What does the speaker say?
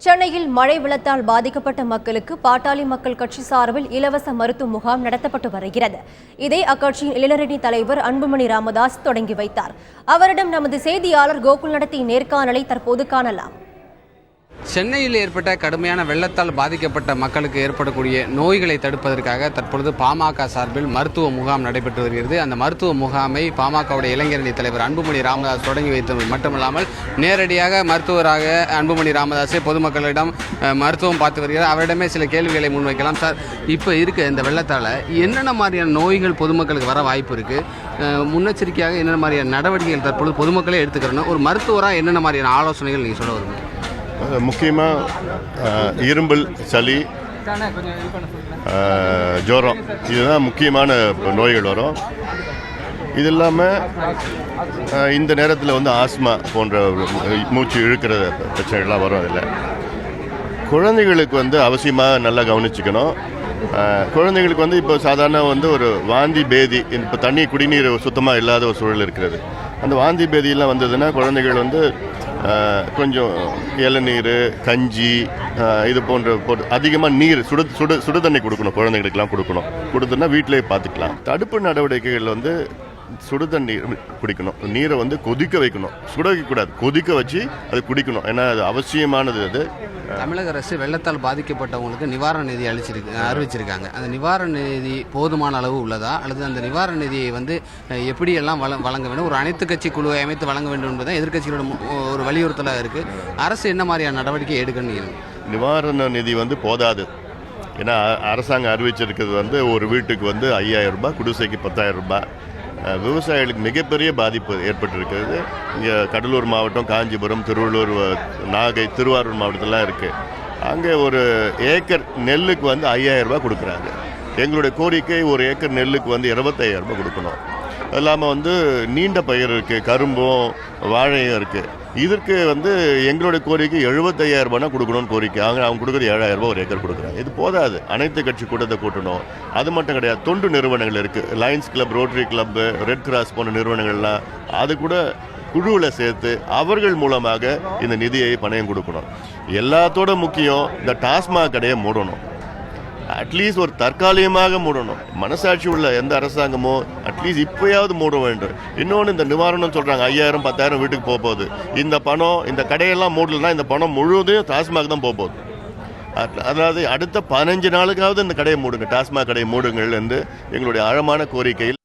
சென்னையில் மழை வெள்ளத்தால் பாதிக்கப்பட்ட மக்களுக்கு பாட்டாளி மக்கள் கட்சி சார்பில் இலவச மருத்துவ முகாம் நடத்தப்பட்டு வருகிறது. இதை அக்கட்சியின் இளைஞரணி தலைவர் அன்புமணி ராமதாஸ் தொடங்கி வைத்தார். அவரிடம் நமது செய்தியாளர் கோகுல் நடத்திய நேர்காணலை தற்போது காணலாம். சென்னையில் ஏற்பட்ட கடுமையான வெள்ளத்தால் பாதிக்கப்பட்ட மக்களுக்கு ஏற்படக்கூடிய நோய்களை தடுப்பதற்காக தற்பொழுது பாமக சார்பில் மருத்துவ முகாம் நடைபெற்று வருகிறது. அந்த மருத்துவ முகாமை பாமகவுடைய இளைஞரணி தலைவர் அன்புமணி ராமதாஸ் தொடங்கி வைத்தது மட்டுமல்லாமல் நேரடியாக மருத்துவராக அன்புமணி ராமதாஸே பொதுமக்களிடம் மருத்துவம் பார்த்து வருகிறார். அவரிடமே சில கேள்விகளை முன்வைக்கலாம். சார், இப்போ இருக்க இந்த வெள்ளத்தால் என்னென்ன மாதிரியான நோய்கள் பொதுமக்களுக்கு வர வாய்ப்பு இருக்குது? முன்னெச்சரிக்கையாக என்னென்ன மாதிரியான நடவடிக்கைகள் தற்பொழுது பொதுமக்களே எடுத்துக்கிறோன்னா ஒரு மருத்துவராக என்னென்ன மாதிரியான ஆலோசனைகள் நீங்கள் சொல்ல வருவீங்க? முக்கியமாக இரும்பல், சளி, ஜுரம், இதுதான் முக்கியமான நோய்கள் வரும். இது இல்லாமல் இந்த நேரத்தில் ஆஸ்மா போன்ற மூச்சு இழுக்கிற பிரச்சனைகள்லாம் வரும். அதில் குழந்தைகளுக்கு அவசியமாக நல்லா கவனிச்சுக்கணும். குழந்தைங்களுக்கு இப்போ சாதாரண ஒரு வாந்தி பேதி, இப்போ தண்ணி குடிநீர் சுத்தமாக இல்லாத ஒரு சூழல் இருக்கிறது. அந்த வாந்தி பேதியெல்லாம் வந்ததுன்னா குழந்தைகள் கொஞ்சம் இளநீர், கஞ்சி, இது போன்ற அதிகமாக நீர், சுடு தண்ணி கொடுக்கணும். குழந்தைங்களுக்கெல்லாம் கொடுத்தோன்னா வீட்டிலே பார்த்துக்கலாம். தடுப்பு நடவடிக்கைகள் சுடு தண்ணீர் குடிக்கணும். நீரை கொதிக்க வைக்கணும், சுட வைக்கக்கூடாது, கொதிக்க வச்சு அது குடிக்கணும். ஏன்னா அது அவசியமானது. அது தமிழக அரசு வெள்ளத்தால் பாதிக்கப்பட்டவங்களுக்கு நிவாரண நிதி அறிவிச்சிருக்காங்க. அந்த நிவாரண நிதி போதுமான அளவு உள்ளதா, அல்லது அந்த நிவாரண நிதியை எப்படியெல்லாம் வழங்க வேண்டும், ஒரு அனைத்து கட்சி குழுவை அமைத்து வழங்க வேண்டும் என்பதுதான் எதிர்கட்சிகளோட ஒரு வலியுறுத்தலாக இருக்குது. அரசு என்ன மாதிரியான நடவடிக்கை எடுக்கணும்? நிவாரண நிதி போதாது. ஏன்னா அரசாங்கம் அறிவிச்சிருக்கிறது ஒரு வீட்டுக்கு 5,000 ரூபாய், குடிசைக்கு 10,000 ரூபாய். விவசாயிகளுக்கு மிகப்பெரிய பாதிப்பு ஏற்பட்டிருக்கிறது. இங்கே கடலூர் மாவட்டம், காஞ்சிபுரம், திருவள்ளூர், நாகை, திருவாரூர் மாவட்டத்திலாம் இருக்குது. அங்கே ஒரு ஏக்கர் நெல்லுக்கு 5,000 ரூபாய் கொடுக்குறாங்க. எங்களுடைய கோரிக்கை ஒரு ஏக்கர் நெல்லுக்கு 25,000 ரூபாய் கொடுக்கணும். அது இல்லாமல் நீண்ட பயிர் இருக்குது, கரும்பும் வாழையும் இருக்குது. இதற்கு எங்களுடைய கோரிக்கை 75,000 ரூபாய்னா கொடுக்கணும்னு கோரிக்கை. அவங்க கொடுக்குறது 7,000 ரூபாய் ஒரு ஏக்கர் கொடுக்குறாங்க. இது போதாது, அனைத்து கட்சி கூட்டத்தை கூட்டணும். அது மட்டும் கிடையாது, தொண்டு நிறுவனங்கள் இருக்குது. Lions club, rotary club, red cross போன்ற நிறுவனங்கள்லாம் அது கூட குழுவில் சேர்த்து அவர்கள் மூலமாக இந்த நிதியை பணம் கொடுக்கணும். எல்லாத்தோட முக்கியம், இந்த டாஸ்மாக் கடையை மூடணும். அட்லீஸ்ட் ஒரு தற்காலிகமாக மூடணும். மனசாட்சி உள்ள எந்த அரசாங்கமோ அட்லீஸ்ட் இப்போயாவது மூட வேண்டும். இன்னொன்று, இந்த நிவாரணம் சொல்கிறாங்க 5,000 10,000 வீட்டுக்கு போகுது. இந்த பணம், இந்த கடையெல்லாம் மூடலைன்னா இந்த பணம் முழுவதும் டாஸ்மாக் தான் போகுது. அதாவது அடுத்த 15 நாளுக்காவது இந்த கடையை மூடுங்க, டாஸ்மாக் கடையை மூடுங்கள் என்று எங்களுடைய ஆழமான கோரிக்கையில்